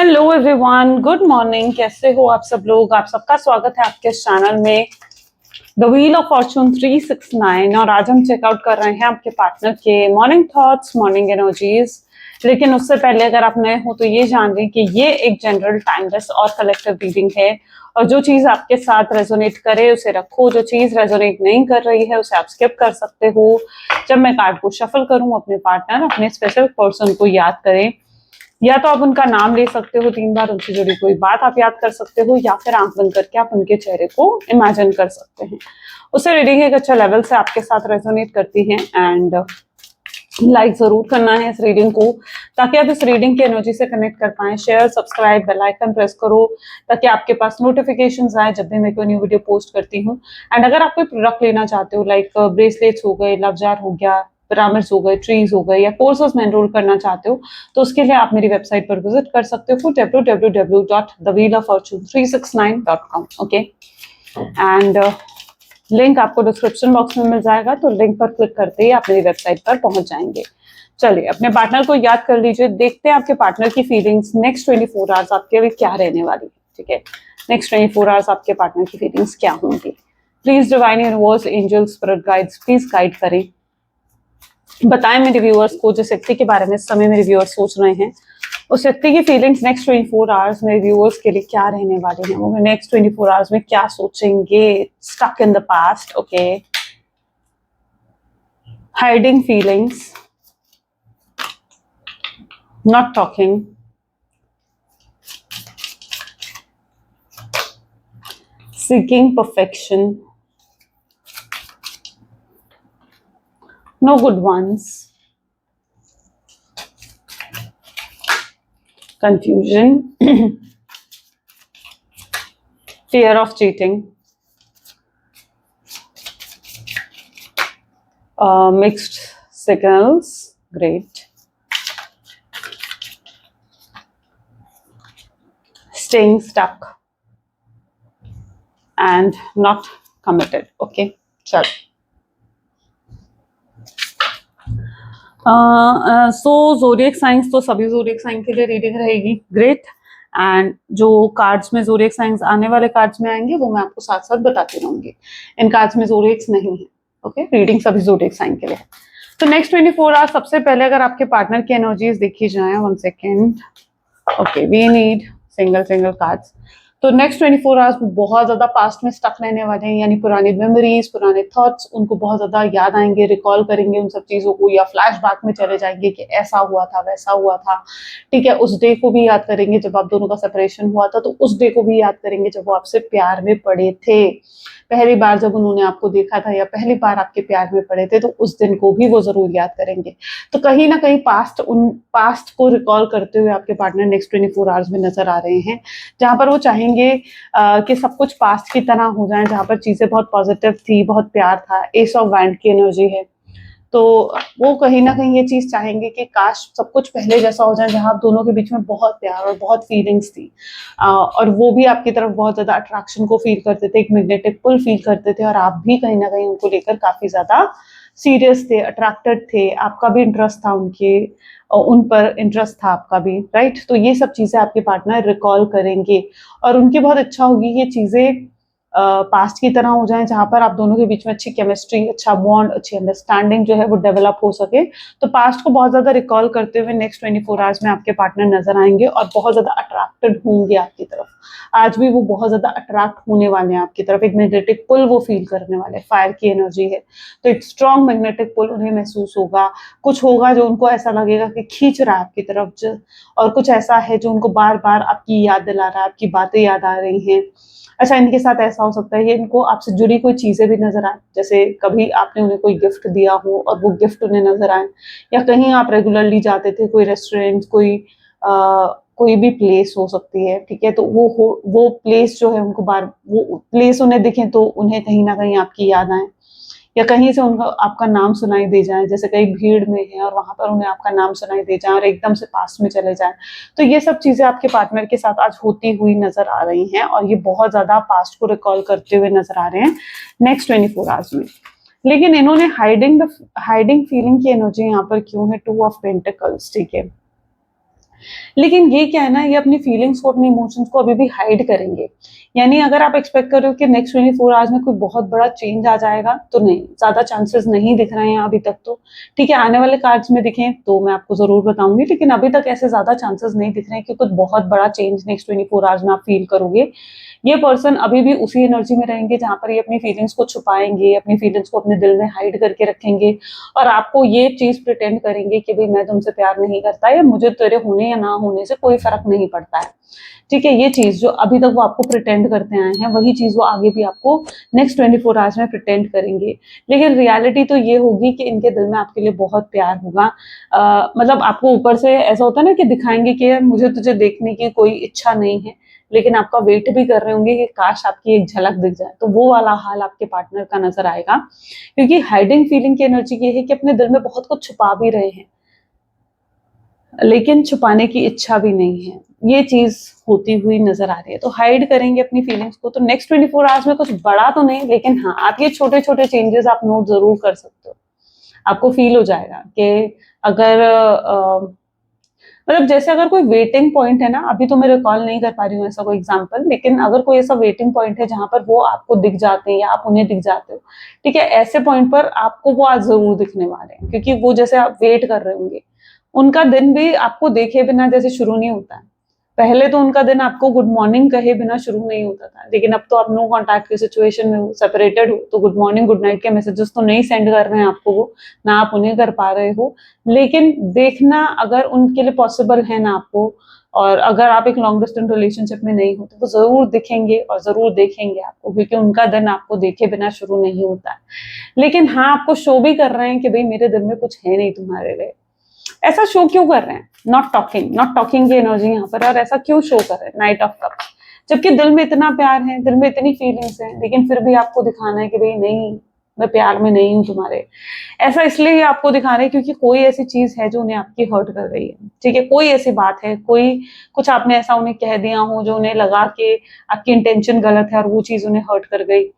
Hello everyone, good morning. कैसे हो आप सब लोग? आप सबका स्वागत है आपके चैनल में द व्हील ऑफ फॉर्चून 369। और आज हम चेकआउट कर रहे हैं आपके पार्टनर के मॉर्निंग थॉट्स, मॉर्निंग एनर्जीज। लेकिन उससे पहले अगर आप नए हो तो ये जान लें कि ये एक जनरल, टाइमलेस और कलेक्टिव रीडिंग है। और जो चीज आपके साथ रेजोनेट करे उसे रखो, जो चीज रेजोनेट नहीं कर रही है उसे आप स्किप कर सकते हो। जब मैं कार्ड को शफल करूं, अपने पार्टनर, अपने स्पेशल पर्सन को याद करें। या तो आप उनका नाम ले सकते हो 3 बार, उनसे जुड़ी कोई बात आप याद कर सकते हो, या फिर आंख बंद करके आप उनके चेहरे को इमेजिन कर सकते हैं। उससे रीडिंग एक अच्छा लेवल से आपके साथ रेजोनेट करती है। एंड लाइक जरूर करना है इस रीडिंग को, ताकि आप इस रीडिंग की एनर्जी से कनेक्ट कर पाएं। Share, subscribe, bell icon press करो ताकि आपके पास नोटिफिकेशंस आए जब भी मैं कोई न्यू वीडियो पोस्ट करती हूँ। एंड अगर आप कोई प्रोडक्ट लेना चाहते हो, लाइक ब्रेसलेट्स हो गए, लव जार हो गया, पिरामिड्स हो गए, ट्रीज हो गए, या कोर्सेज में एनरोल करना चाहते हो, तो उसके लिए आप मेरी वेबसाइट पर विजिट कर सकते हो www.thewheeloffortune369.com। ओके, एंड लिंक आपको डिस्क्रिप्शन बॉक्स में मिल जाएगा, तो लिंक पर क्लिक करते ही आप मेरी वेबसाइट पर पहुंच जाएंगे। चलिए, अपने पार्टनर को याद कर लीजिए। देखते हैं आपके पार्टनर की फीलिंग्स नेक्स्ट 24 आवर्स आपके लिए क्या रहने वाली है। ठीक है, नेक्स्ट 24 आवर्स आपके पार्टनर की फीलिंग्स क्या होंगी। Please divine universe, angel, spirit guides, please guide करें, बताएं मेरे व्यूअर्स को, जिस व्यक्ति के बारे में इस समय मेरे व्यूअर्स सोच रहे हैं, उस व्यक्ति की फीलिंग्स नेक्स्ट 24 आवर्स मेरे व्यूअर्स के लिए क्या रहने वाले हैं। वो नेक्स्ट 24 आवर्स में क्या सोचेंगे। Stuck in the past, okay, hiding feelings, not talking, seeking perfection, no good ones, confusion, fear of cheating, mixed signals, great, staying stuck and not committed. Okay, चल। सो ज़ोडिएक साइंस, तो सभी zodiac sign के लिए reading रहेगी। Great. And जो cards में zodiac science आने वाले कार्ड्स में आएंगे वो मैं आपको साथ साथ बताती रहूंगी। इन कार्ड्स में ज़ोडिएक्स नहीं है। ओके, रीडिंग सभी ज़ोडिएक साइन के लिए है। तो नेक्स्ट 24 आवर्स, सबसे पहले अगर आपके पार्टनर की एनर्जीज देखी जाए, 1 सेकेंड। Okay, we need single cards. तो नेक्स्ट 24 आवर्स बहुत ज्यादा पास्ट में स्टक रहने वाले हैं, यानी पुरानी मेमोरीज, पुराने थॉट्स, उनको बहुत ज्यादा याद आएंगे, रिकॉल करेंगे उन सब चीजों को, या फ्लैशबैक में चले जाएंगे कि ऐसा हुआ था, वैसा हुआ था। ठीक है, उस डे को भी याद करेंगे जब आप दोनों का सेपरेशन हुआ था, तो उस डे को भी याद करेंगे जब वो आपसे प्यार में पड़े थे, पहली बार जब उन्होंने आपको देखा था, या पहली बार आपके प्यार में पड़े थे, तो उस दिन को भी वो जरूर याद करेंगे। तो कहीं ना कहीं पास्ट को रिकॉल करते हुए आपके पार्टनर नेक्स्ट 24 आवर्स में नजर आ रहे हैं, जहां पर वो चाहेंगे कि सब कुछ पास्ट की तरह हो जाए, जहां पर चीजें बहुत पॉजिटिव थी, बहुत प्यार था। एस ऑफ वैंड की एनर्जी है, तो वो कहीं ना कहीं ये चीज चाहेंगे कि काश सब कुछ पहले जैसा हो जाए, जहां आप दोनों के बीच में बहुत प्यार और बहुत फीलिंग्स थी, और वो भी आपकी तरफ बहुत ज्यादा अट्रैक्शन को फील करते थे, एक मैग्नेटिक पुल फील करते थे, और आप भी कहीं ना कहीं उनको लेकर काफी ज्यादा सीरियस थे, अट्रैक्टेड थे। आपका भी इंटरेस्ट था उनके, उन पर इंटरेस्ट था आपका भी, राइट। तो ये सब चीजें आपके पार्टनर रिकॉल करेंगे, और उनकी बहुत इच्छा होगी ये चीजें पास्ट की तरह हो जाए, जहां पर आप दोनों के बीच में अच्छी केमिस्ट्री, अच्छा बॉन्ड, अच्छी अंडरस्टैंडिंग जो है वो डेवलप हो सके। तो पास्ट को बहुत ज्यादा रिकॉल करते हुए नेक्स्ट 24 आवर्स में आपके पार्टनर नजर आएंगे, और बहुत ज्यादा अट्रैक्टेड होंगे आपकी तरफ। आज भी वो बहुत ज्यादा अट्रैक्ट होने वाले हैं आपकी तरफ, एक मैग्नेटिक पुल वो फील करने वाले, फायर की एनर्जी है, तो एक स्ट्रॉन्ग मैग्नेटिक पुल उन्हें महसूस होगा। कुछ होगा जो उनको ऐसा लगेगा कि खींच रहा है आपकी तरफ, और कुछ ऐसा है जो उनको बार बार आपकी याद दिला रहा है, आपकी बातें याद आ रही हैं। अच्छा, इनके साथ ऐसा हो सकता है, ये इनको आपसे जुड़ी कोई चीजें भी नजर आए, जैसे कभी आपने उन्हें कोई गिफ्ट दिया हो और वो गिफ्ट उन्हें नजर आए, या कहीं आप रेगुलरली जाते थे, कोई रेस्टोरेंट, कोई भी प्लेस हो सकती है। ठीक है, तो वो प्लेस जो है उनको वो प्लेस उन्हें दिखे तो उन्हें कहीं ना कहीं आपकी याद आए, या कहीं से उनका आपका नाम सुनाई दे जाए, जैसे कहीं भीड़ में है और वहां पर उन्हें आपका नाम सुनाई दे जाए और एकदम से पास में चले जाए। तो ये सब चीजें आपके पार्टनर के साथ आज होती हुई नजर आ रही हैं, और ये बहुत ज्यादा पास्ट को रिकॉल करते हुए नजर आ रहे हैं नेक्स्ट 24 आवर्स में। लेकिन इन्होंने हाइडिंग फीलिंग की एनर्जी यहाँ पर क्यों है? 2 ऑफ पेंटिकल्स, ठीक है। लेकिन ये क्या है ना, ये अपनी फीलिंग्स को, अपने इमोशंस को अभी भी हाइड करेंगे। यानी अगर आप एक्सपेक्ट कर रहे हो कि नेक्स्ट 24 आवर्स में कोई बहुत बड़ा चेंज आ जाएगा, तो नहीं, ज़्यादा चांसेस नहीं दिख रहे हैं अभी तक तो। ठीक है, आने वाले कार्ड्स में दिखें तो मैं आपको ज़रूर बताऊँगी, लेकिन अभी तक ऐसे ज़्यादा चांसेस नहीं दिख रहे हैं कि कुछ बहुत बड़ा चेंज नेक्स्ट 24 आवर्स में आप फ़ील करोगे। ये पर्सन अभी भी उसी एनर्जी में रहेंगे जहाँ पर ये अपनी फीलिंग्स को छुपाएँगे, अपनी फीलिंग्स को अपने दिल में हाइड करके रखेंगे और आपको ये चीज़ प्रिटेंड करेंगे कि भई मैं तुमसे प्यार नहीं करता या मुझे तेरे होने या ना होने से कोई फ़र्क नहीं पड़ता है। ठीक है? ये चीज़ जो अभी तक वो आपको प्रिटेंड करते आए हैं, वही चीज़ वो आगे भी आपको नेक्स्ट 24 आवर्स में प्रिटेंड करेंगे। लेकिन रियलिटी तो ये होगी कि इनके दिल में आपके लिए बहुत प्यार होगा। मतलब आपको ऊपर से ऐसा होता है ना कि दिखाएँगे कि यार मुझे तुझे देखने की कोई इच्छा नहीं है, लेकिन आपका वेट भी कर रहे होंगे कि काश आपकी एक झलक दिख जाए। तो वो वाला हाल आपके पार्टनर का नज़र आएगा, क्योंकि हाइडिंग फीलिंग की एनर्जी ये है कि अपने दिल में बहुत कुछ छुपा भी रहे हैं, लेकिन छुपाने की इच्छा भी नहीं है। ये चीज़ होती हुई नज़र आ रही है। तो हाइड करेंगे अपनी फीलिंग्स को, तो नेक्स्ट 24 आवर्स में कुछ बड़ा तो नहीं, लेकिन हाँ, आप ये छोटे-छोटे चेंजेस आप नोट ज़रूर कर सकते हो। आपको फ़ील हो जाएगा कि अगर मतलब जैसे अगर कोई वेटिंग पॉइंट है ना, अभी तो मैं रिकॉल नहीं कर पा रही हूँ ऐसा कोई एग्जांपल, लेकिन अगर कोई ऐसा वेटिंग पॉइंट है जहाँ पर वो आपको दिख जाते हैं या आप उन्हें दिख जाते हो, ठीक है? ऐसे पॉइंट पर आपको वो आज ज़रूर दिखने वाले हैं, क्योंकि वो जैसे आप वेट कर रहे होंगे, उनका दिन भी आपको देखे बिना जैसे शुरू नहीं होता है। पहले तो उनका दिन आपको गुड मॉर्निंग कहे बिना शुरू नहीं होता था, लेकिन अब तो आप नो कॉन्टैक्ट की सिचुएशन में हो, सेपरेटेड हो, तो गुड मॉर्निंग, गुड नाइट के मैसेजेस तो नहीं सेंड कर रहे हैं आपको वो, ना आप उन्हें कर पा रहे हो। लेकिन देखना अगर उनके लिए पॉसिबल है ना आपको, और अगर आप एक लॉन्ग डिस्टेंस रिलेशनशिप में नहीं हो, तो वो ज़रूर दिखेंगे और ज़रूर देखेंगे आपको, क्योंकि उनका दिन आपको देखे बिना शुरू नहीं होता है। लेकिन हाँ, आपको शो भी कर रहे हैं कि भई मेरे दिल में कुछ है नहीं तुम्हारे लिए। ऐसा शो क्यों कर रहे हैं? नॉट टॉकिंग की एनर्जी यहाँ पर, और ऐसा क्यों शो कर रहे हैं? नाइट ऑफ कप्स, जबकि दिल में इतना प्यार है, दिल में इतनी फीलिंग्स हैं, लेकिन फिर भी आपको दिखाना है कि भई नहीं, मैं प्यार में नहीं हूँ तुम्हारे। ऐसा इसलिए ये आपको दिखा रहे हैं क्योंकि कोई ऐसी चीज़ है जो उन्हें आपकी हर्ट कर रही है, ठीक है? कोई ऐसी बात है, कोई कुछ आपने ऐसा उन्हें कह दिया हो जो उन्हें लगा कि आपकी इंटेंशन गलत है और वो चीज़ उन्हें हर्ट कर गई।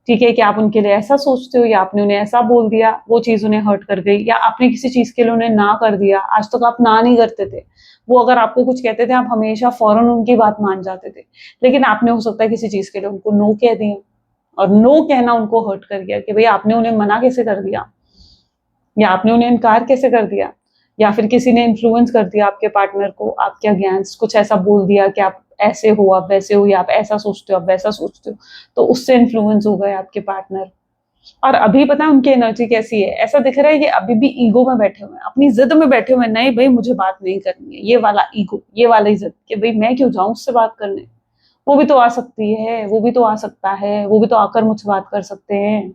ठीक है, कि आप उनके लिए ऐसा सोचते हो या आपने उन्हें ऐसा बोल दिया, वो चीज़ उन्हें हर्ट कर गई, या आपने किसी चीज़ के लिए उन्हें ना कर दिया, आज तक आप ना नहीं करते थे। वो अगर आपको कुछ कहते थे, आप हमेशा फ़ौरन उनकी बात मान जाते थे। लेकिन आपने हो सकता है किसी चीज़ के लिए उनको नो कह दिया, और नो कहना उनको हर्ट कर गया कि भई आपने उन्हें मना कैसे कर दिया? या आपने उन्हें इनकार कैसे कर दिया? या फिर किसी ने इन्फ्लुएंस कर दिया आपके पार्टनर को आपके अगेंस्ट, कुछ ऐसा बोल दिया कि आप ऐसे हो, आप वैसे हो, या आप ऐसा सोचते हो, आप वैसा सोचते हो, तो उससे इन्फ्लुएंस हो गए आपके पार्टनर। और अभी पता है उनकी एनर्जी कैसी है? ऐसा दिख रहा है कि अभी भी ईगो में बैठे हुए हैं, अपनी ज़िद में बैठे हुए हैं, नहीं भई मुझे बात नहीं करनी है, ये वाला ईगो, ये वाली ज़िद कि भई मैं क्यों जाऊँ उससे बात करने? वो भी तो आ सकती है, वो भी तो आ सकता है, वो भी तो आकर मुझसे बात कर सकते हैं।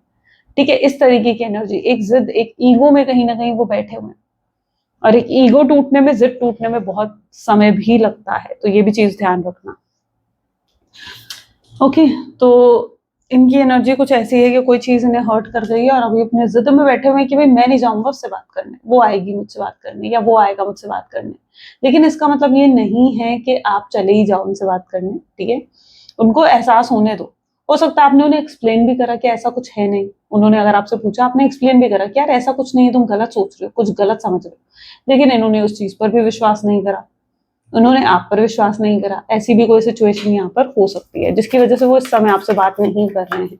ठीक है? इस तरीके की एनर्जी, एक ज़िद, एक ईगो में कहीं न कहीं वो बैठे हुए हैं। और एक ईगो टूटने में, ज़िद टूटने में बहुत समय भी लगता है, तो ये भी चीज़ ध्यान रखना। ओके, तो इनकी एनर्जी कुछ ऐसी है कि कोई चीज़ इन्हें हर्ट कर गई है और अभी अपने ज़िद में बैठे हुए हैं कि भई मैं नहीं जाऊँगा उससे बात करने, वो आएगी मुझसे बात करने या वो आएगा मुझसे बात करने। लेकिन इसका मतलब ये नहीं है कि आप चले ही जाओ उनसे बात करने, ठीक है? उनको एहसास होने दो। हो सकता है आपने उन्हें एक्सप्लेन भी करा कि ऐसा कुछ है नहीं। उन्होंने अगर आपसे पूछा, आपने एक्सप्लेन भी करा कि यार ऐसा कुछ नहीं है, तुम गलत सोच रहे हो, कुछ गलत समझ रहे हो। लेकिन इन्होंने उस चीज़ पर भी विश्वास नहीं करा। उन्होंने आप पर विश्वास नहीं करा। ऐसी भी कोई सिचुएशन यहाँ पर हो सकती है, जिसकी वजह से वो इस समय आपसे बात नहीं कर रहे हैं।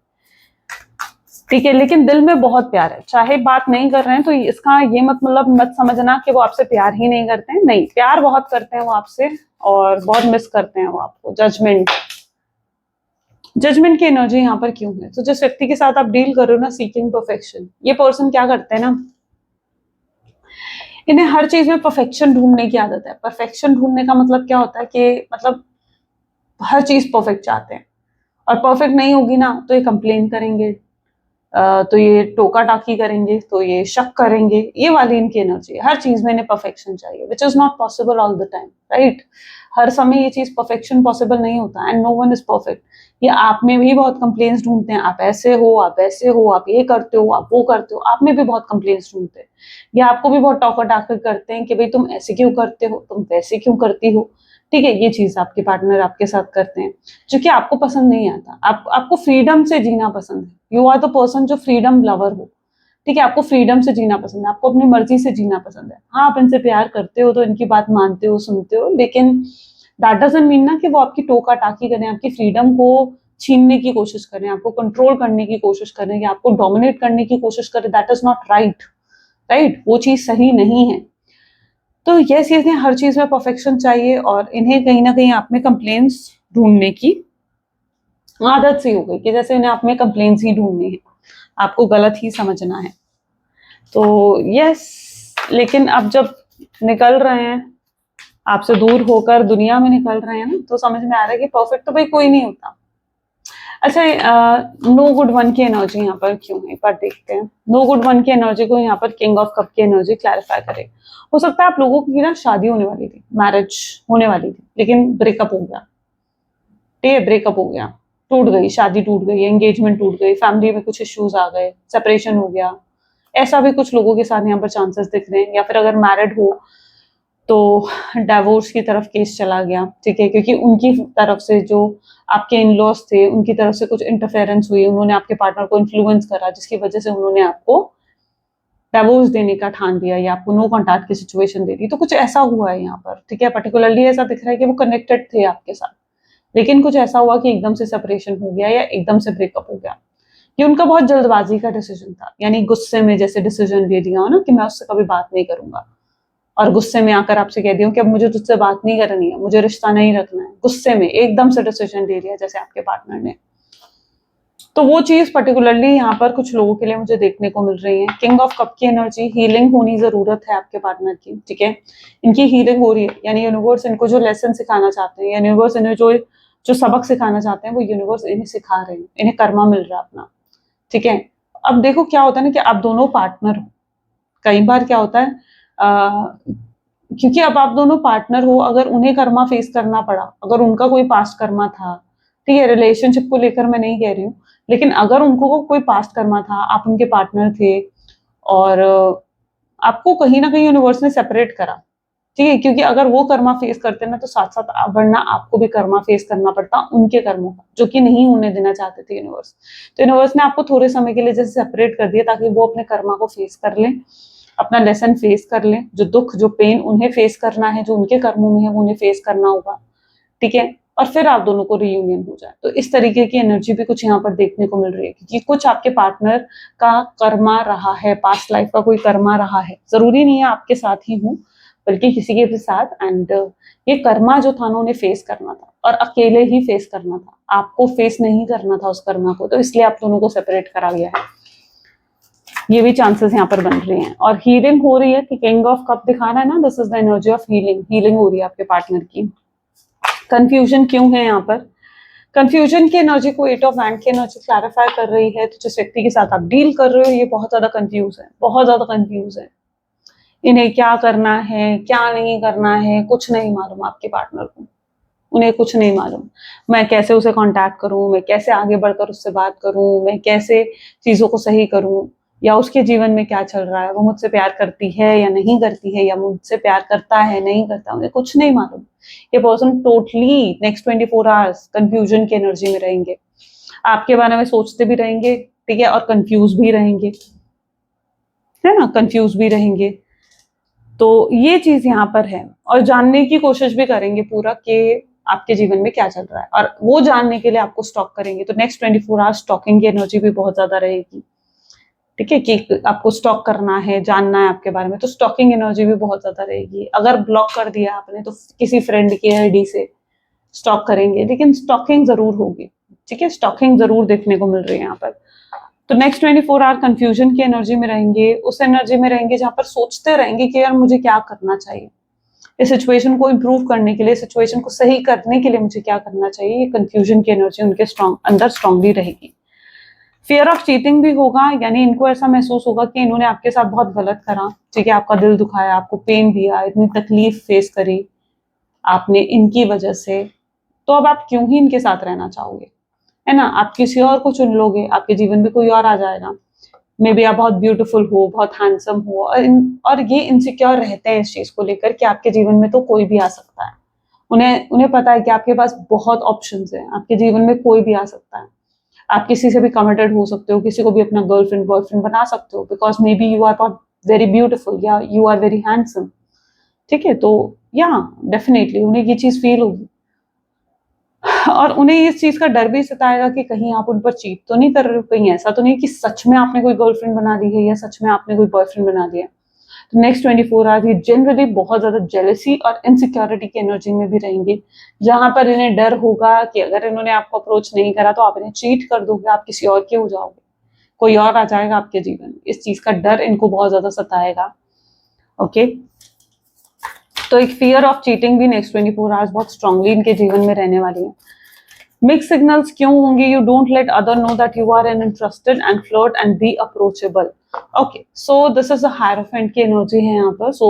ठीक है, लेकिन दिल में बहुत प्यार है। चाहे बात नहीं कर रहे हैं, तो इसका ये मतलब मत समझना कि वो आपसे प्यार ही नहीं करते हैं। नहीं, प्यार बहुत करते हैं वो आपसे, और बहुत मिस करते हैं वो आपको। जजमेंट की एनर्जी यहाँ पर क्यों है? तो जिस व्यक्ति के साथ आप डील कर रहे हो ना, सीकिंग परफेक्शन, ये पर्सन क्या करते हैं ना, इन्हें हर चीज़ में परफेक्शन ढूँढने की आदत है। परफेक्शन ढूँढने का मतलब क्या होता है कि मतलब हर चीज़ परफेक्ट चाहते हैं, और परफेक्ट नहीं होगी ना, तो ये कंप्लेन करेंगे, तो ये टोका-टाकी करेंगे, तो ये शक करेंगे। ये वाली इनकी एनर्जी है। हर चीज़ में इन्हें परफेक्शन चाहिए, which is not possible all the time, right? हर समय ये चीज़ परफेक्शन पॉसिबल नहीं होता, and no one is perfect. ये आप में भी बहुत कंप्लेंट्स ढूँढते हैं, आप ऐसे हो, आप वैसे हो, आप ये करते हो, आप वो करते हो। आप में भी बहुत कंप्लेंट्स ढूँढते हैं। या आपको भी बहुत टोका-टाकी करते हैं कि भई तुम ऐसे क्यों करते हो, तुम वैसे क्यों करती हो। ठीक है? ये चीज़ आपके पार्टनर आपके साथ करते हैं, जो कि आपको पसंद नहीं आता। आपको फ्रीडम से जीना पसंद है। यू आर द पर्सन जो फ्रीडम लवर हो। ठीक है, आपको फ्रीडम से जीना पसंद है, आपको अपनी मर्जी से जीना पसंद है। हाँ, आप इनसे प्यार करते हो तो इनकी बात मानते हो, सुनते हो, लेकिन दैट डजंट मीन ना कि वो आपकी टोका टाकी करें, आपकी फ्रीडम को छीनने की कोशिश करें, आपको कंट्रोल करने की कोशिश करें या आपको डोमिनेट करने की कोशिश करें। That is not right, right? वो चीज सही नहीं है। तो ये चीजें, हर चीज में परफेक्शन चाहिए और इन्हें कहीं ना कहीं आप में कंप्लेंट्स ढूंढने की आदत सी हो गई कि जैसे इन्हें आप में कंप्लेंट्स ही ढूंढनी है, आपको गलत ही समझना है। तो यस, लेकिन अब जब निकल रहे हैं, आपसे दूर होकर दुनिया में निकल रहे हैं ना, तो समझ में आ रहा है कि परफेक्ट तो भाई कोई नहीं होता। अच्छा, नो गुड वन की एनर्जी यहाँ पर क्यों है, पर देखते हैं। नो गुड वन की एनर्जी को यहाँ पर किंग ऑफ कप की एनर्जी क्लैरिफाई करे। हो सकता है आप लोगों की ना शादी होने वाली थी, मैरिज होने वाली थी, लेकिन ब्रेकअप हो गया। ठीक है, ब्रेकअप हो गया, टूट गई, शादी टूट गई, एंगेजमेंट टूट गई, फैमिली में कुछ इश्यूज आ गए, सेपरेशन हो गया। ऐसा भी कुछ लोगों के साथ यहाँ पर चांसेस दिख रहे हैं। या फिर अगर मैरिड हो तो डाइवोर्स की तरफ केस चला गया, ठीक है, क्योंकि उनकी तरफ से जो आपके इन लॉज थे, उनकी तरफ से कुछ इंटरफेरेंस हुई, उन्होंने आपके पार्टनर को इन्फ्लुएंस करा, जिसकी वजह से उन्होंने आपको डाइवोर्स देने का ठान दिया या आपको नो कॉन्टैक्ट की सिचुएशन दे दी। तो कुछ ऐसा हुआ है यहाँ पर, ठीक है। पर्टिकुलरली ऐसा दिख रहा है कि वो कनेक्टेड थे आपके साथ, लेकिन कुछ ऐसा हुआ कि एकदम से सेपरेशन हो गया या एकदम से ब्रेकअप हो गया। ये उनका बहुत जल्दबाजी का डिसीजन था, यानी गुस्से में जैसे डिसीजन ले लिया हो ना कि मैं उससे कभी बात नहीं करूंगा, और गुस्से में आकर आपसे कह दिया कि अब मुझे तुझसे बात नहीं करनी है, मुझे रिश्ता नहीं रखना है। गुस्से में एकदम से डिसीजन ले लिया जैसे आपके पार्टनर ने। तो वो चीज पर्टिकुलरली यहाँ पर कुछ लोगों के लिए मुझे देखने को मिल रही है। किंग ऑफ कप की एनर्जी, हीलिंग होनी जरूरत है आपके पार्टनर की, ठीक है। इनकी हीलिंग हो रही है, यानी यूनिवर्स इनको जो लेसन सिखाना चाहते हैं, या यूनिवर्स इन्हें जो जो सबक सिखाना चाहते हैं, वो यूनिवर्स इन्हें सिखा रहे हैं, इन्हें कर्मा मिल रहा है अपना, ठीक है। अब देखो क्या होता है ना कि आप दोनों पार्टनर हो। कई बार क्या होता है, क्योंकि अब आप दोनों पार्टनर हो, अगर उन्हें कर्मा फेस करना पड़ा, अगर उनका कोई पास्ट कर्मा था, ठीक है, रिलेशनशिप को लेकर मैं नहीं कह रही हूँ, लेकिन अगर उनको कोई पास्ट कर्मा था, आप उनके पार्टनर थे और आपको कहीं ना कहीं यूनिवर्स ने सेपरेट करा, ठीक है, क्योंकि अगर वो कर्मा फेस करते ना तो साथ साथ वरना आपको भी कर्मा फेस करना पड़ता उनके कर्मों का, जो कि नहीं होने देना चाहते थे यूनिवर्स। तो यूनिवर्स ने आपको थोड़े समय के लिए जैसे सेपरेट कर दिया ताकि वो अपने कर्मा को फेस कर लें, अपना लेसन फेस कर लें, जो दुख जो पेन उन्हें फेस करना है, जो उनके कर्मों में है वो उन्हें फेस करना होगा, ठीक है, और फिर आप दोनों को रियूनियन हो जाए। तो इस तरीके की एनर्जी भी कुछ यहाँ पर देखने को मिल रही है, क्योंकि कुछ आपके पार्टनर का कर्मा रहा है, पास्ट लाइफ का कोई कर्मा रहा है, जरूरी नहीं है आपके साथ ही हूँ, बल्कि किसी के भी साथ। एंड ये कर्मा जो था ना उन्हें फेस करना था, और अकेले ही फेस करना था, आपको फेस नहीं करना था उस कर्मा को, तो इसलिए आप दोनों को सेपरेट करा गया है। ये भी चांसेस यहाँ पर बन रहे हैं। और हीलिंग हो रही है कि किंग ऑफ कप दिखाना है ना, this is the energy of healing. Healing हो रही है आपके पार्टनर की। कंफ्यूजन क्यों है यहाँ पर? कंफ्यूजन की एनर्जी को एट ऑफ हैंड की एनर्जी क्लैरिफाई कर रही है। तो जिस व्यक्ति के साथ आप डील कर रहे हो ये बहुत ज्यादा कंफ्यूज है, बहुत ज्यादा कंफ्यूज है। इन्हें क्या करना है, क्या नहीं करना है, कुछ नहीं मालूम आपके पार्टनर को। उन्हें कुछ नहीं मालूम, मैं कैसे उसे कांटेक्ट करूं, मैं कैसे आगे बढ़कर उससे बात करूं, मैं कैसे चीजों को सही करूं, या उसके जीवन में क्या चल रहा है, वो मुझसे प्यार करती है या नहीं करती है, या मुझसे प्यार करता है नहीं करता, उन्हें कुछ नहीं मालूम। ये person totally next 24 hours confusion की एनर्जी में रहेंगे, आपके बारे में सोचते भी रहेंगे, ठीक है, और कंफ्यूज भी रहेंगे, है ना, कंफ्यूज भी रहेंगे। तो ये चीज यहाँ पर है, और जानने की कोशिश भी करेंगे पूरा कि आपके जीवन में क्या चल रहा है, और वो जानने के लिए आपको स्टॉक करेंगे। तो नेक्स्ट 24 आवर्स स्टॉकिंग की एनर्जी भी बहुत ज्यादा रहेगी, ठीक है, कि आपको स्टॉक करना है, जानना है आपके बारे में, तो स्टॉकिंग एनर्जी भी बहुत ज्यादा रहेगी। अगर ब्लॉक कर दिया आपने तो किसी फ्रेंड की आईडी से स्टॉक करेंगे, लेकिन स्टॉकिंग जरूर होगी, ठीक है, स्टॉकिंग जरूर देखने को मिल रही है यहाँ पर। तो नेक्स्ट 24 आवर कंफ्यूजन की एनर्जी में रहेंगे, उस एनर्जी में रहेंगे जहां पर सोचते रहेंगे कि यार मुझे क्या करना चाहिए, इस सिचुएशन को इम्प्रूव करने के लिए, सिचुएशन को सही करने के लिए मुझे क्या करना चाहिए। ये कंफ्यूजन की एनर्जी उनके अंदर स्ट्रांगली रहेगी। फियर ऑफ चीटिंग भी होगा, यानी इनको ऐसा महसूस होगा कि इन्होंने आपके साथ बहुत गलत करा, ठीक है, आपका दिल दुखाया, आपको पेन दिया, इतनी तकलीफ फेस करी आपने इनकी वजह से, तो अब आप क्यों ही इनके साथ रहना चाहोगे, है ना। आप किसी और को चुन लोगे, आपके जीवन में कोई और आ जाएगा। मे बी आप बहुत ब्यूटीफुल हो, बहुत हैंडसम हो, और ये इनसिक्योर रहते हैं इस चीज को लेकर कि आपके जीवन में तो कोई भी आ सकता है। उन्हें उन्हें पता है कि आपके पास बहुत ऑप्शंस हैं, आपके जीवन में कोई भी आ सकता है। आप किसी से भी कमिटेड हो सकते हो, किसी को भी अपना गर्लफ्रेंड बॉयफ्रेंड बना सकते हो, because may be you are not very beautiful या यू आर वेरी हैंडसम। ठीक है, तो या डेफिनेटली उन्हें ये चीज फील होगी और उन्हें इस चीज का डर भी सताएगा कि कहीं आप उन पर चीट तो नहीं कर रहे हो, कहीं ऐसा तो नहीं कि सच में आपने कोई गर्लफ्रेंड बना दी है या सच में आपने कोई बॉयफ्रेंड बना दिया। तो नेक्स्ट 24 आवर्स ये जनरली बहुत ज्यादा जेलसी और इनसिक्योरिटी की एनर्जी में भी रहेंगे, जहां पर इन्हें डर होगा कि अगर इन्होंने आपको अप्रोच नहीं करा तो आप इन्हें चीट कर दोगे, आप किसी और के हो जाओगे, कोई और आ जाएगा आपके जीवन में। इस चीज का डर इनको बहुत ज्यादा सताएगा। ओके, तो एक फियर ऑफ चीटिंग भी नेक्स्ट 24 आवर्स बहुत स्ट्रांगली इनके जीवन में रहने वाली है। मिक्स सिग्नल्स क्यों होंगे? You don't let other know that you are an interested and flirt and be approachable. Okay, so this is a hierophant की एनर्जी है यहाँ पर। सो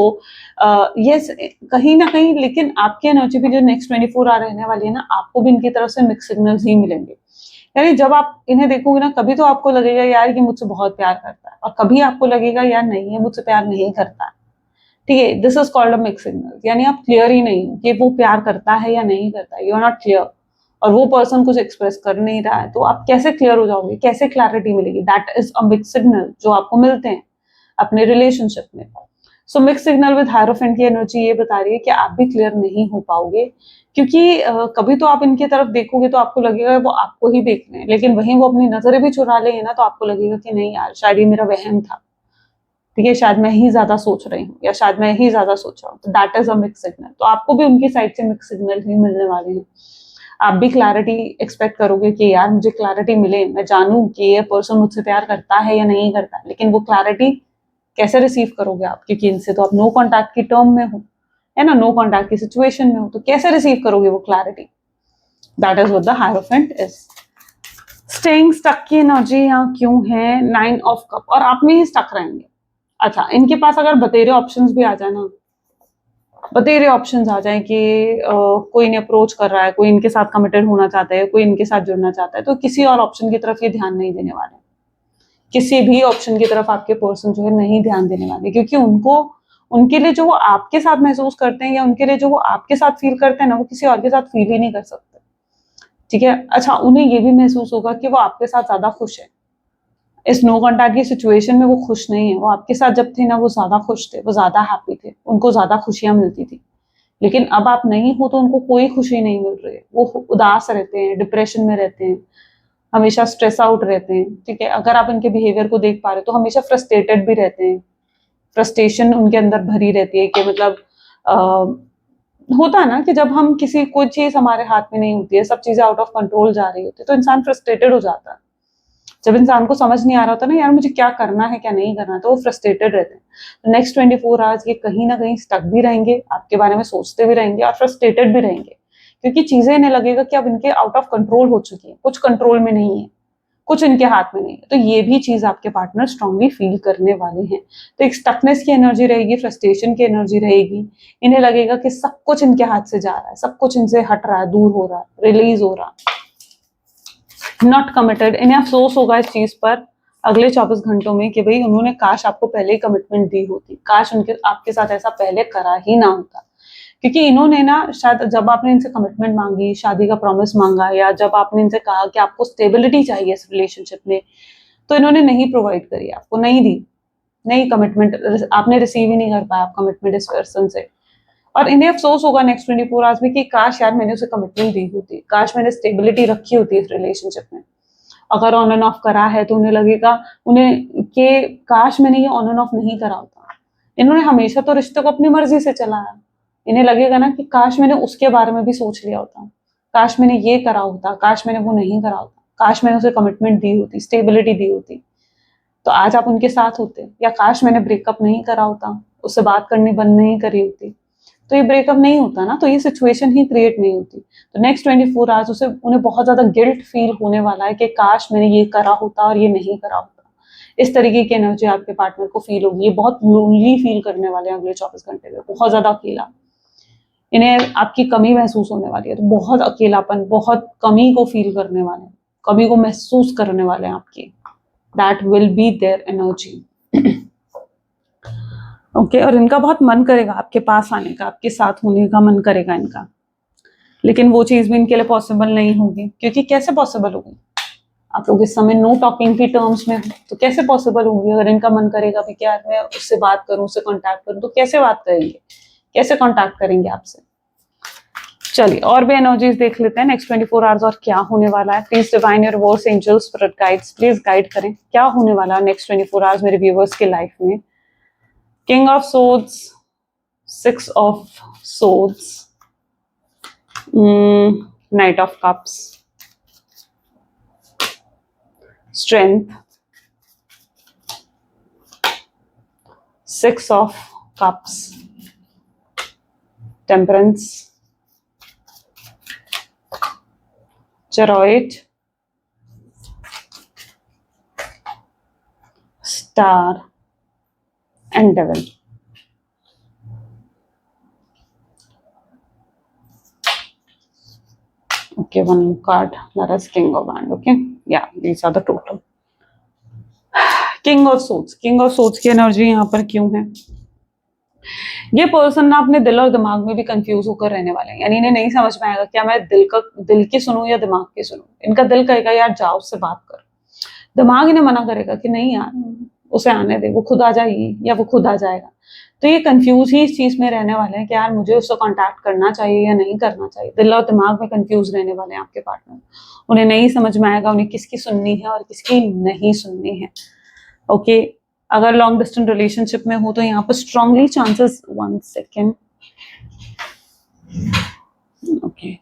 यस, कहीं ना कहीं लेकिन आपकी एनर्जी भी जो नेक्स्ट 24 आवर रहने वाली है ना, आपको भी इनकी तरफ से मिक्स सिग्नल्स ही मिलेंगे। यानी जब आप इन्हें देखोगे ना, कभी तो आपको लगेगा यार ये मुझसे बहुत प्यार करता है, और कभी आपको लगेगा यार नहीं, ये मुझसे प्यार नहीं करता है। ठीक है, this is called a mix signal. यानी आप क्लियर ही नहीं हो कि वो प्यार करता है या नहीं करता है, यू आर नॉट क्लियर, और वो पर्सन कुछ एक्सप्रेस कर नहीं रहा है, तो आप कैसे क्लियर हो जाओगे, कैसे क्लैरिटी मिलेगी? That is a mix signal जो आपको मिलते हैं अपने रिलेशनशिप में। सो मिक्स सिग्नल विद हायरोफेंट की एनर्जी ये बता रही है कि आप भी क्लियर नहीं हो पाओगे, क्योंकि कभी तो आप इनकी तरफ देखोगे तो आपको लगेगा वो आपको ही देख रहे हैं, लेकिन वहीं वो अपनी नजरें भी चुरा लेंगे ना, तो आपको लगेगा कि नहीं यार, शायद ये मेरा वहम था। ठीक है, शायद मैं ही ज्यादा सोच रही हूँ या शायद मैं ही ज्यादा सोच रहा हूँ। तो that is a mix signal. तो आपको भी उनकी साइड से मिक्स सिग्नल ही मिलने वाले हैं। आप भी क्लैरिटी एक्सपेक्ट करोगे कि यार मुझे क्लैरिटी मिले, मैं जानूं कि ये पर्सन मुझसे प्यार करता है या नहीं करता है, लेकिन वो क्लैरिटी कैसे रिसीव करोगे आप? क्योंकि इनसे तो आप नो कॉन्टैक्ट की टर्म में हो, है ना, नो कॉन्टैक्ट की सिचुएशन में हो, तो कैसे रिसीव करोगे वो clarity? That is what the hierophant is. Staying stuck की एनर्जी यहाँ क्यों है? 9 ऑफ कप, और आप में ही स्टक रहेंगे। अच्छा, इनके पास अगर बतेरे ऑप्शंस भी आ जाए ना, बतेरे ऑप्शंस आ जाए कि कोई इन्हें अप्रोच कर रहा है, कोई इनके साथ कमिटेड होना चाहता है, कोई इनके साथ जुड़ना चाहता है, तो किसी और ऑप्शन की तरफ ये ध्यान नहीं देने वाले। किसी भी ऑप्शन की तरफ आपके पर्सन जो है नहीं ध्यान देने वाले, क्योंकि उनको, उनके लिए जो वो आपके साथ महसूस करते हैं या उनके लिए जो वो आपके साथ फील करते हैं ना, वो किसी और के साथ फील ही नहीं कर सकते। ठीक है, अच्छा, उन्हें ये भी महसूस होगा कि वो आपके साथ ज्यादा खुश है। इस नो कॉन्टैक्ट की सिचुएशन में वो खुश नहीं है। वो आपके साथ जब थे ना, वो ज्यादा खुश थे, वो ज्यादा हैप्पी थे, उनको ज्यादा खुशियां मिलती थी। लेकिन अब आप नहीं हो तो उनको कोई खुशी नहीं मिल रही है। वो उदास रहते हैं, डिप्रेशन में रहते हैं, हमेशा स्ट्रेस आउट रहते हैं। ठीक है, अगर आप इनके बिहेवियर को देख पा रहे हो तो हमेशा फ्रस्ट्रेटेड भी रहते हैं। फ्रस्ट्रेशन उनके अंदर भरी रहती है कि मतलब होता है ना कि जब हम किसी, कोई चीज हमारे हाथ में नहीं होती है, सब चीजें आउट ऑफ कंट्रोल जा रही होती है, तो इंसान फ्रस्ट्रेटेड हो जाता है। जब इंसान को समझ नहीं आ रहा होता ना यार मुझे क्या करना है क्या नहीं करना, तो वो फ्रस्ट्रेटेड रहते हैं। नेक्स्ट 24 आवर्स ये कहीं ना कहीं स्टक भी रहेंगे, आपके बारे में सोचते भी रहेंगे और फ्रस्ट्रेटेड भी रहेंगे, क्योंकि चीजें इन्हें लगेगा कि अब इनके आउट ऑफ कंट्रोल हो चुकी है, कुछ कंट्रोल में नहीं है, कुछ इनके हाथ में नहीं है। तो ये भी चीज आपके पार्टनर स्ट्रांगली फील करने वाले हैं। तो एक स्टकनेस की एनर्जी रहेगी, फ्रस्ट्रेशन की एनर्जी रहेगी। इन्हें लगेगा कि सब कुछ इनके हाथ से जा रहा है, सब कुछ इनसे हट रहा है, दूर हो रहा है, रिलीज हो रहा है। नॉट कमिटेड, इन्हें अफसोस होगा इस चीज पर अगले 24 घंटों में कि भाई उन्होंने काश आपको पहले ही कमिटमेंट दी होती, काश उनके आपके साथ ऐसा पहले करा ही ना होता। क्योंकि इन्होंने ना, शायद जब आपने इनसे कमिटमेंट मांगी, शादी का प्रॉमिस मांगा, या जब आपने इनसे कहा कि आपको स्टेबिलिटी चाहिए इस रिलेशनशिप में, तो इन्होंने नहीं प्रोवाइड करी, आपको नहीं दी, नहीं कमिटमेंट आपने रिसीव ही नहीं कर पाया कमिटमेंट इस पर्सन से। और इन्हें अफसोस होगा नेक्स्ट 24 आवर्स में कि काश यार मैंने उसे कमिटमेंट दी होती, काश मैंने स्टेबिलिटी रखी होती इस रिलेशनशिप में। अगर ऑन एंड ऑफ करा है तो उन्हें लगेगा, उन्हें कि काश मैंने ये ऑन एंड ऑफ नहीं करा होता। इन्होंने हमेशा तो रिश्ते को अपनी मर्जी से चलाया। इन्हें लगेगा ना कि काश मैंने उसके बारे में भी सोच लिया होता, काश मैंने ये करा होता, काश मैंने वो नहीं करा होता, काश मैंने उसे कमिटमेंट दी होती, स्टेबिलिटी दी होती, तो आज आप उनके साथ होते। या काश मैंने ब्रेकअप नहीं करा होता, उससे बात करनी बंद नहीं करी होती, तो ये ब्रेकअप नहीं होता ना, तो ये सिचुएशन ही क्रिएट नहीं होती। तो नेक्स्ट 24 आवर्स उसे, उन्हें बहुत ज्यादा गिल्ट फील होने वाला है कि काश मैंने ये करा होता और ये नहीं करा होता। इस तरीके की एनर्जी आपके पार्टनर को फील होगी। ये बहुत लोनली फील करने वाले हैं अगले 24 घंटे में, बहुत ज्यादा अकेला। इन्हें आपकी कमी महसूस होने वाली है, तो बहुत अकेलापन, बहुत कमी को फील करने वाले हैं, कमी को महसूस करने वाले हैं आपकी। That will be their energy. Okay, और इनका बहुत मन करेगा आपके पास आने का, आपके साथ होने का मन करेगा इनका, लेकिन वो चीज भी इनके लिए पॉसिबल नहीं होगी। क्योंकि कैसे पॉसिबल होगी? आप लोग इस समय नो टॉकिंग की टर्म्स में हो, तो कैसे पॉसिबल होगी? अगर इनका मन करेगा भी कि यार मैं उससे बात करूं, उससे कांटेक्ट करूं, तो कैसे बात करेंगे, कैसे कांटेक्ट करेंगे आपसे? चलिए और भी एनर्जीज देख लेते हैं नेक्स्ट 24 आवर्स और क्या होने वाला है। Please divine your verse, angels, spirit guides, please guide करें क्या होने वाला है नेक्स्ट 24 आवर्स मेरे व्यूअर्स के लाइफ में। King of swords, 6 of swords, knight of cups, strength, 6 of cups, temperance, chariot, star and devil. Okay, one card, that is King of Wands. Okay, yeah, these are the total. King of Swords, King of Swords की energy यहाँ पर क्यों है? ये person ना अपने दिल और दिमाग में भी कंफ्यूज होकर रहने वाले हैं, यानी इन्हें नहीं समझ में आएगा क्या मैं दिल की सुनूं या दिमाग की सुनूं। इनका दिल कहेगा यार जाओ उससे बात कर, दिमाग इन्हें मना करेगा कि नहीं यार उसे आने दे, वो खुद आ जाएगी या वो खुद आ जाएगा। तो ये कंफ्यूज ही इस चीज में रहने वाले हैं कि यार मुझे उससे कांटेक्ट करना चाहिए या नहीं करना चाहिए। दिल और दिमाग में कंफ्यूज रहने वाले हैं आपके पार्टनर, उन्हें नहीं समझ में आएगा उन्हें किसकी सुननी है और किसकी नहीं सुननी है। ओके, अगर लॉन्ग डिस्टेंस रिलेशनशिप में हो तो यहाँ पर स्ट्रांगली चांसेस, 1 सेकेंड, ओके,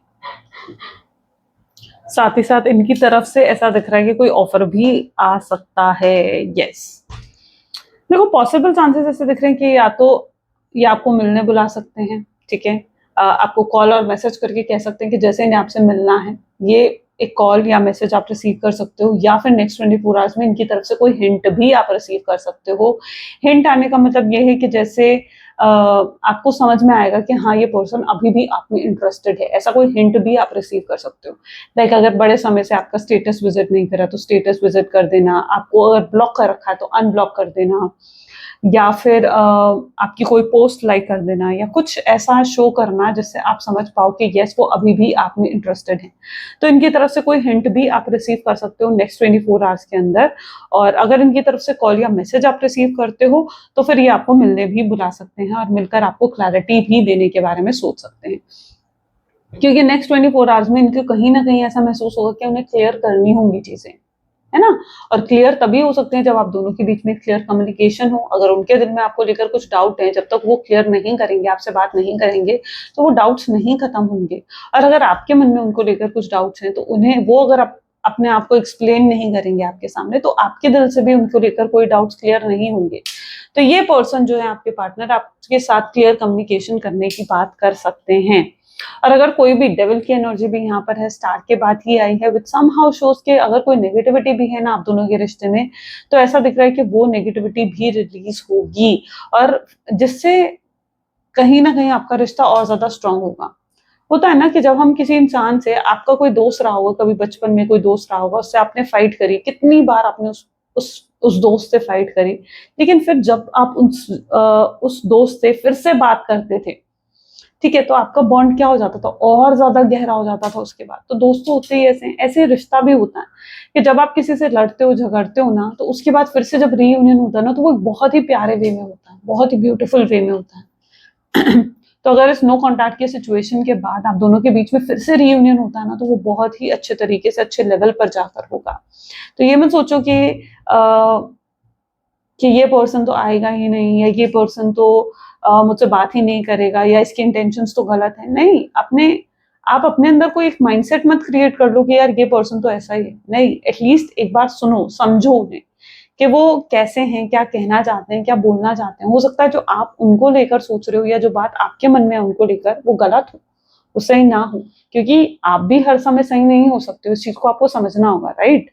साथ ही साथ इनकी तरफ से ऐसा दिख रहा है कि कोई ऑफर भी आ सकता है। यस, देखो पॉसिबल चांसेस ऐसे दिख रहे हैं कि या तो ये आपको मिलने बुला सकते हैं, ठीक है, आपको कॉल और मैसेज करके कह सकते हैं कि जैसे इन्हें आपसे मिलना है, ये एक कॉल या मैसेज आप रिसीव कर सकते हो, या फिर नेक्स्ट 24 आवर्स में इनकी तरफ से कोई हिंट भी आप रिसीव कर सकते हो। हिंट आने का मतलब ये है कि जैसे आपको समझ में आएगा कि हाँ ये पर्सन अभी भी आप में इंटरेस्टेड है, ऐसा कोई हिंट भी आप रिसीव कर सकते हो। लाइक अगर बड़े समय से आपका स्टेटस विजिट नहीं करा तो स्टेटस विजिट कर देना, आपको अगर ब्लॉक कर रखा है तो अनब्लॉक कर देना, या फिर आपकी कोई पोस्ट लाइक कर देना, या कुछ ऐसा शो करना जिससे आप समझ पाओ कि यस वो अभी भी आप में इंटरेस्टेड है। तो इनकी तरफ से कोई हिंट भी आप रिसीव कर सकते हो नेक्स्ट 24 आवर्स के अंदर। और अगर इनकी तरफ से कॉल या मैसेज आप रिसीव करते हो तो फिर ये आपको मिलने भी बुला सकते हैं और मिलकर आपको क्लैरिटी भी देने के बारे में सोच सकते हैं, क्योंकि नेक्स्ट 24 आवर्स में इनको कहीं ना कहीं ऐसा महसूस होगा कि उन्हें क्लियर करनी होंगी चीजें, है ना। और क्लियर तभी हो सकते हैं जब आप दोनों के बीच में क्लियर कम्युनिकेशन हो। अगर उनके दिल में आपको लेकर कुछ डाउट है, जब तक वो क्लियर नहीं करेंगे, आपसे बात नहीं करेंगे, तो वो डाउट्स नहीं खत्म होंगे। और अगर आपके मन में उनको लेकर कुछ डाउट्स हैं तो उन्हें वो अगर अपने आप को एक्सप्लेन नहीं करेंगे आपके सामने, तो आपके दिल से भी उनको लेकर कोई डाउट्स क्लियर नहीं होंगे। तो ये पर्सन जो है आपके पार्टनर, आपके साथ क्लियर कम्युनिकेशन करने की बात कर सकते हैं। और अगर कोई भी डेविल की एनर्जी भी यहाँ पर है, स्टार के बाद ही आई है, विद समहाउ शोज के अगर कोई नेगेटिविटी भी है ना आप दोनों के रिश्ते में, तो ऐसा दिख रहा है कि वो नेगेटिविटी भी रिलीज होगी, और जिससे कहीं ना कहीं आपका रिश्ता और ज्यादा स्ट्रांग होगा। होता है ना कि जब हम किसी इंसान से, आपका कोई दोस्त रहा होगा, कभी बचपन में कोई दोस्त रहा होगा, उससे आपने फाइट करी, कितनी बार आपने उस दोस्त से फाइट करी, लेकिन फिर जब आप उस दोस्त से फिर से बात करते थे, ठीक है, तो आपका बॉन्ड क्या हो जाता था, और ज्यादा गहरा हो जाता था उसके बाद। तो दोस्तों होते ही ऐसे, ऐसे रिश्ता भी होता है कि जब आप किसी से लड़ते हो, झगड़ते हो ना, तो उसके बाद फिर से जब रीयूनियन होता है ना, तो वो बहुत ही प्यारे वे में होता है, बहुत ही ब्यूटीफुल वे में होता है। तो अगर इस नो कॉन्टैक्ट की सिचुएशन के बाद आप दोनों के बीच में फिर से रीयूनियन होता है ना, तो वो बहुत ही अच्छे तरीके से, अच्छे लेवल पर जाकर होगा। तो ये मत सोचो कि ये पर्सन तो आएगा ही नहीं, या ये पर्सन तो मुझसे बात ही नहीं करेगा, या इसके इंटेंशंस तो गलत है। नहीं, आप अपने अंदर कोई एक माइंडसेट मत क्रिएट कर लो कि यार ये पर्सन तो ऐसा ही है। नहीं, एटलीस्ट एक बार सुनो, समझो उन्हें कि वो कैसे हैं, क्या कहना चाहते हैं, क्या बोलना चाहते हैं। हो सकता है जो आप उनको लेकर सोच रहे हो या जो बात आपके मन में है उनको लेकर, वो गलत हो, वो सही ना हो, क्योंकि आप भी हर समय सही नहीं हो सकते। इस चीज को आपको समझना होगा, राइट।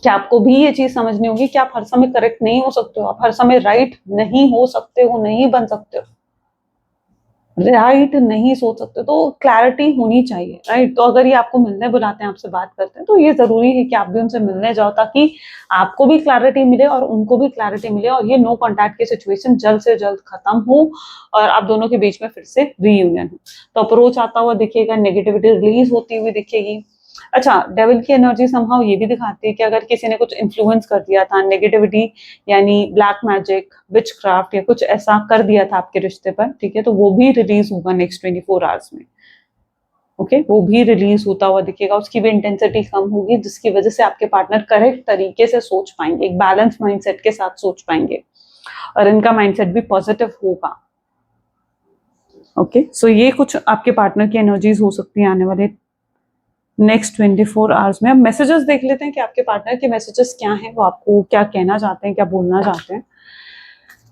कि आपको भी ये चीज समझनी होगी कि आप हर समय करेक्ट नहीं हो सकते हो, आप हर समय राइट नहीं हो सकते हो, नहीं बन सकते हो, राइट नहीं सोच सकते। तो क्लैरिटी होनी चाहिए, राइट। तो अगर ये आपको मिलने बुलाते हैं, आपसे बात करते हैं, तो ये जरूरी है कि आप भी उनसे मिलने जाओ, ताकि आपको भी क्लैरिटी मिले और उनको भी क्लैरिटी मिले, और ये नो कॉन्टैक्ट की सिचुएशन जल्द से जल्द खत्म हो और आप दोनों के बीच में फिर से रीयूनियन हो। तो अप्रोच आता हुआ दिखेगा, नेगेटिविटी रिलीज होती हुई दिखेगी, अच्छा, डेविल की एनर्जी समहाउ ये भी दिखाती है कि अगर किसी ने कुछ इन्फ्लुएंस कर दिया था, नेगेटिविटी यानी ब्लैक मैजिक, विचक्राफ्ट या कुछ ऐसा कर दिया था आपके रिश्ते पर, ठीक है, तो वो भी रिलीज होगा नेक्स्ट 24 आवर्स में। ओके, वो भी रिलीज होता हुआ दिखेगा, उसकी भी इंटेंसिटी कम होगी, जिसकी वजह से आपके पार्टनर करेक्ट तरीके से सोच पाएंगे, एक बैलेंस माइंडसेट के साथ सोच पाएंगे और इनका माइंडसेट भी पॉजिटिव होगा। ओके, सो ये कुछ आपके पार्टनर की एनर्जीज हो सकती है आने वाले नेक्स्ट 24 आवर्स में। अब मैसेजेस देख लेते हैं कि आपके पार्टनर के मैसेजेस क्या हैं, वो आपको क्या कहना चाहते हैं, क्या बोलना चाहते हैं।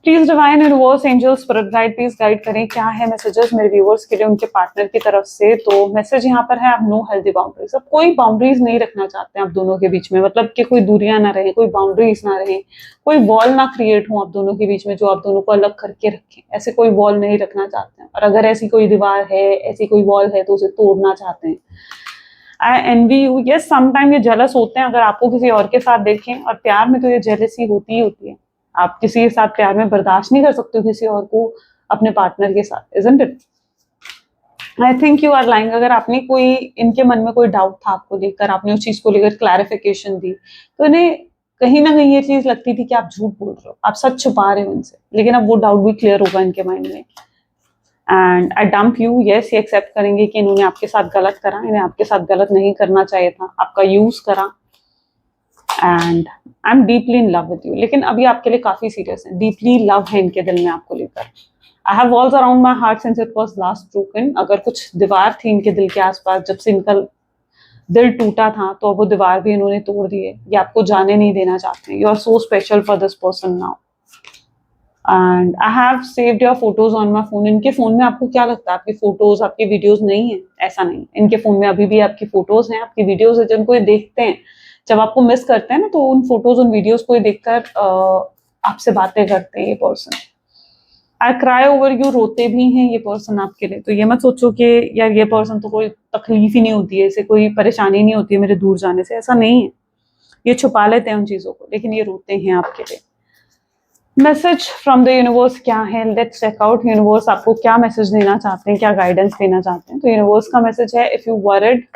Please divine universe, angels, spirit guide, please guide करें क्या है मैसेजेस मेरे व्यूअर्स के लिए उनके पार्टनर की तरफ से। तो मैसेज यहाँ पर है, आप नो हेल्दी बाउंड्रीज, अब कोई बाउंड्रीज नहीं रखना चाहते हैं आप दोनों के बीच में, मतलब कि कोई दूरियां ना रहे, कोई बाउंड्रीज ना रहे, कोई वॉल ना क्रिएट हो आप दोनों के बीच में जो आप दोनों को अलग करके रखें, ऐसे कोई वॉल नहीं रखना चाहते हैं। और अगर ऐसी कोई दीवार है, ऐसी कोई वॉल है तो उसे तोड़ना चाहते हैं। आई एनवी यू, यस समटाइम ये जेलस होते हैं अगर आपको किसी और के साथ देखें, और प्यार में तो ये जेलसी होती ही होती है। आप किसी के साथ प्यार में बर्दाश्त नहीं कर सकते हो किसी और को अपने पार्टनर के साथ, isn't it? I think you are lying, अगर आपने कोई इनके मन में कोई डाउट था आपको लेकर, आपने उस चीज को लेकर क्लैरिफिकेशन दी, तो इन्हें कहीं ना कहीं ये चीज लगती थी कि आप झूठ बोल रहे हो, आप सच छुपा रहे हो इनसे, लेकिन अब वो डाउट भी क्लियर होगा इनके माइंड में। And I dump you, yes ये एक्सेप्ट करेंगे कि इन्होंने आपके साथ गलत करा, इन्हें आपके साथ गलत नहीं करना चाहिए था, आपका यूज करा। And I am deeply in love with you, लेकिन अभी आपके लिए काफी सीरियस है, डीपली लव है इनके दिल में आपको लेकर। I have walls around my heart since it was last broken, अगर कुछ दीवार थी इनके दिल के आसपास जब से इनका दिल टूटा था, तो वो दीवार भी इन्होंने तोड़ दी है, ये आपको जाने नहीं देना चाहते हैं। You are so special for this person now and I have saved your photos on my phone. इनके फोन में आपको क्या लगता है आपकी फोटोज, आपकी वीडियोज नहीं है? ऐसा नहीं, इनके फोन में अभी भी आपकी फोटोज हैं, आपकी वीडियोज है, जिनको ये देखते हैं जब आपको मिस करते हैं ना, तो उन फोटोज उन वीडियोज को देखकर आपसे बातें करते हैं ये person. I cry over you, रोते भी हैं ये पर्सन आपके लिए। तो ये मत सोचो कि यार ये पर्सन तो कोई तकलीफ ही नहीं होती है, इसे कोई परेशानी नहीं होती है मेरे दूर जाने से, ऐसा नहीं है। ये छुपा लेते हैं उन चीजों को, लेकिन ये रोते हैं आपके लिए। मैसेज फ्रॉम द यूनिवर्स क्या है, लेट्स चेक आउट। यूनिवर्स आपको क्या मैसेज देना चाहते हैं, क्या गाइडेंस देना चाहते हैं। तो यूनिवर्स का मैसेज है, if you worried,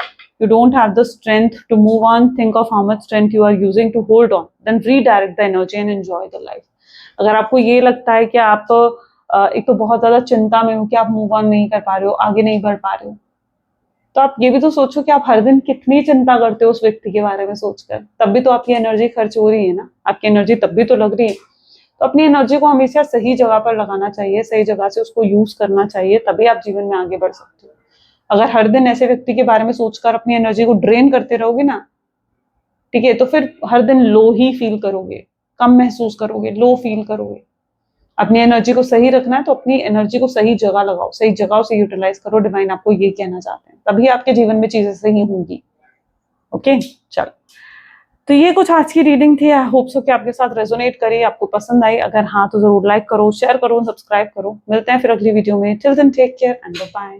you don't have the strength to move on, think of how much strength you are using to hold on, then redirect the energy and enjoy the life। अगर आपको ये लगता है कि आप एक तो बहुत ज्यादा चिंता में हो कि आप मूव ऑन नहीं कर पा रहे हो, आगे नहीं बढ़ पा रहे हो, तो आप ये भी तो सोचो कि आप हर दिन कितनी चिंता करते हो उस व्यक्ति के बारे में सोचकर, तब भी तो आपकी एनर्जी खर्च हो रही है ना, आपकी एनर्जी तब भी तो लग रही है। तो अपनी एनर्जी को हमेशा सही जगह पर लगाना चाहिए, सही जगह से उसको यूज करना चाहिए, तभी आप जीवन में आगे बढ़ सकते हो। अगर हर दिन ऐसे व्यक्ति के बारे में सोचकर अपनी एनर्जी को ड्रेन करते रहोगे ना, ठीक है, तो फिर हर दिन लो ही फील करोगे, कम महसूस करोगे, लो फील करोगे। अपनी एनर्जी को सही रखना है तो अपनी एनर्जी को सही जगह लगाओ, सही जगह से यूटिलाइज करो। डिवाइन आपको ये कहना चाहते हैं, तभी आपके जीवन में चीजें सही होंगी। ओके, चलो, तो ये कुछ आज की रीडिंग थी। आई होप सो कि आपके साथ रेजोनेट करी, आपको पसंद आई। अगर हाँ तो जरूर लाइक करो, शेयर करो, सब्सक्राइब करो। मिलते हैं फिर अगली वीडियो में। Till then take care and bye.